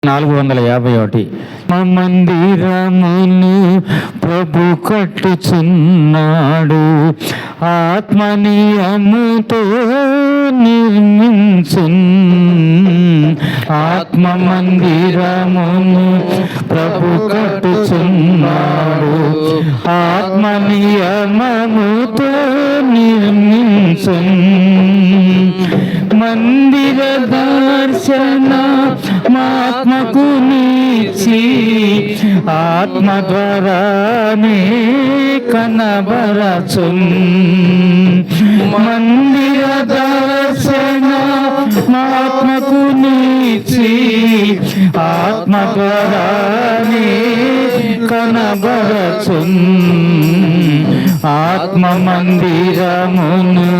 451 మందిరమును ప్రభు కట్టుచున్నాడు, ఆత్మనియముతో నిర్మించున్. ఆత్మ మందిరమును ప్రభు కట్టుచున్నాడు, ఆత్మనియమముతో నిర్మించున్. మందిర దర్శన ఆత్మకు నీచి, ఆత్మ ద్వారానే కనబరచున్. మందిర దర్శన ఆత్మకు నీచి, ఆత్మ ద్వారానే కనబరచున్. ఆత్మ మందిరమును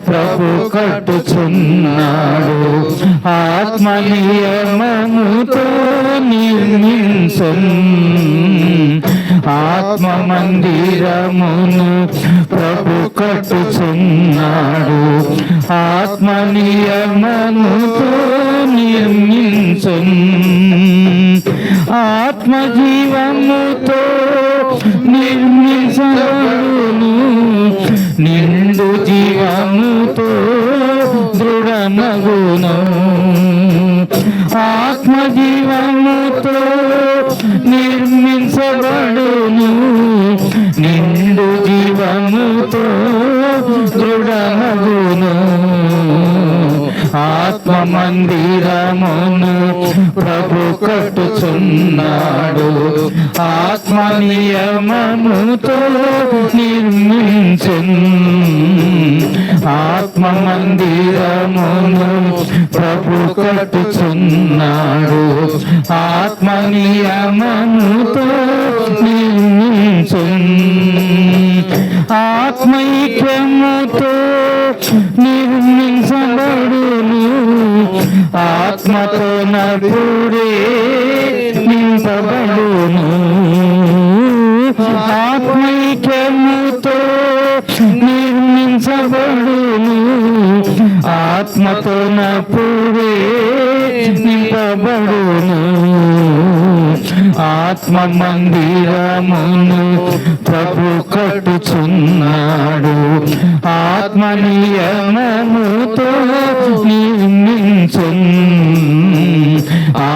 ప్రభు కట్టుచున్నాడు, ఆత్మ నియమముతో నిర్మించున్. ఆత్మ మందిరమును ప్రభు కట్టుచున్నాడు, ఆత్మ నియమముతో నిర్మించున్. ఆత్మ జీవముతో నిర్మించబడును, నిండు జీవముతో దృఢమగును. ఆత్మ జీవముతో నిర్మించబడును, నిండు జీవముతో దృఢమగును. ఆత్మ మందిరమును ప్రభు కట్టుచున్నాడు, ఆత్మ నియమముతో నిర్మించున్. ఆత్మ మందిరమును ప్రభు కట్టుచున్నాడు, ఆత్మ నియమముతో నిర్మించున్. ఆత్మైక్యముతో నిర్మించబడును, ఆత్మతో నడుడే నింపబడును. ఆత్మైక్యముతో నిర్మించబడును, ఆత్మతో నడుడే నింపబడును. ఆత్మ మందిరమును ప్రభు కట్టుచున్నాడు, ఆత్మ నియమముతో నిర్మించున్.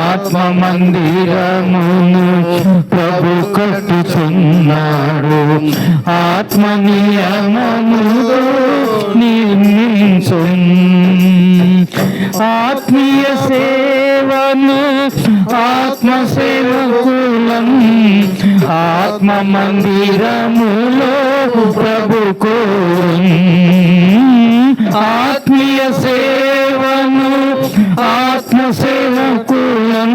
ఆత్మ మందిరమును ప్రభు కట్టుచున్నాడు, ఆత్మ నియమముతో నిర్మించున్. ఆత్మీయ సేవను ఆత్మ సేవకులం, ఆత్మ మందిరములో ప్రభు కోరున్. ఆత్మీయ సేవను ఆత్మ సేవకులం,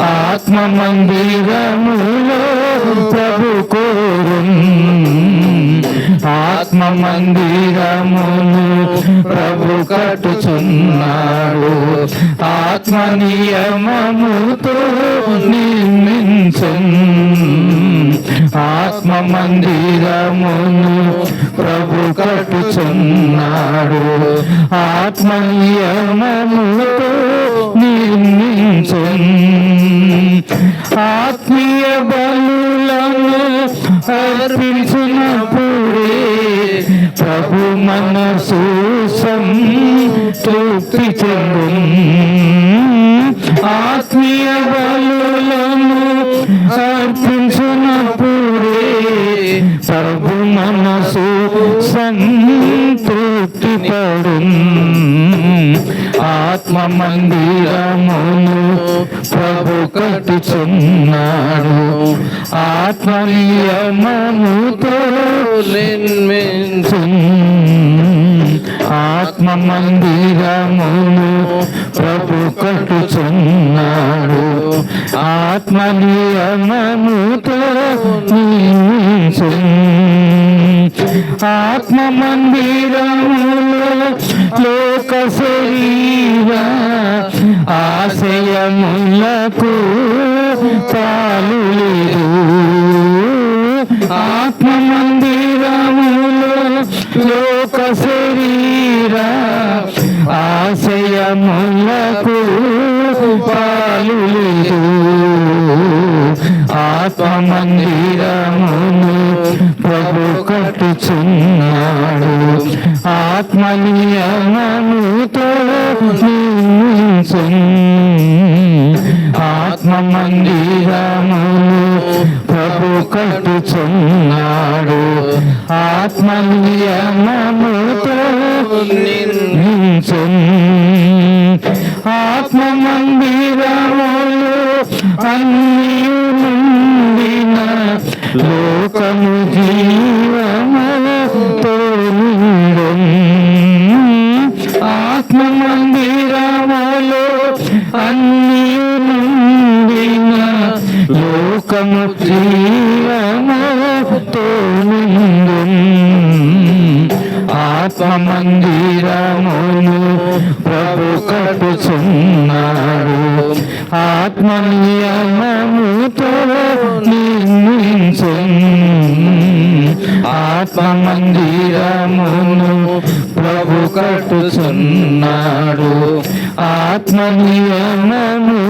ఆత్మ మందిరములో ప్రభు కోరున్. ఆత్మ మందిరమును ప్రభు కట్టుచున్నాడు, ఆత్మ నియమముతో నిర్మించున్. ఆత్మ మందిరమును ప్రభు కట్టుచున్నాడు, ఆత్మ నియమముతో నిర్మించున్. ఆత్మీయ బలులను అర్పించినప్పుడే ప్రభు మనసు సంతృప్తి చెందున్. ఆత్మీయ బలులను అర్పించినప్పుడే ప్రభు మనసు సంతృప్తి పడున్. ఆత్మ మందిరమును ప్రభు కట్టుచున్నాడు, ఆత్మ నియమముతో నిర్మించున్. ఆత్మ మందిరమును ప్రభు కట్టుచున్నాడు, ఆత్మ నియమముతో నిర్మించున్. ఆత్మ మందిరములో లోక శరీర ఆశయములకు పాలు లేదు. ఆత్మ మందిరములో లోక శరీర ఆశయములకు పాలు లేదు. ఆత్మ మందిరమును ప్రభు కట్టుచున్నాడు. ఆత్మ నియమముతో నిర్మించును. ఆత్మ మందిరమును ప్రభు కట్టుచున్నాడు. ఆత్మ నియమముతో నిర్మించును. ఆత్మ మందిరములు అన్నీ నిండిన లోకము జీవముతో నిండును. ఆత్మ మందిరములు అన్నీ నిండిన లోకము జీవముతో నిండును. ఆత్మ మందిరమును ప్రభు కట్టుచున్నాడు. ఆత్మ నియమముతో నిర్మించును. ఆత్మ మందిరమును ప్రభు కట్టుచున్నాడు. ఆత్మ నియమము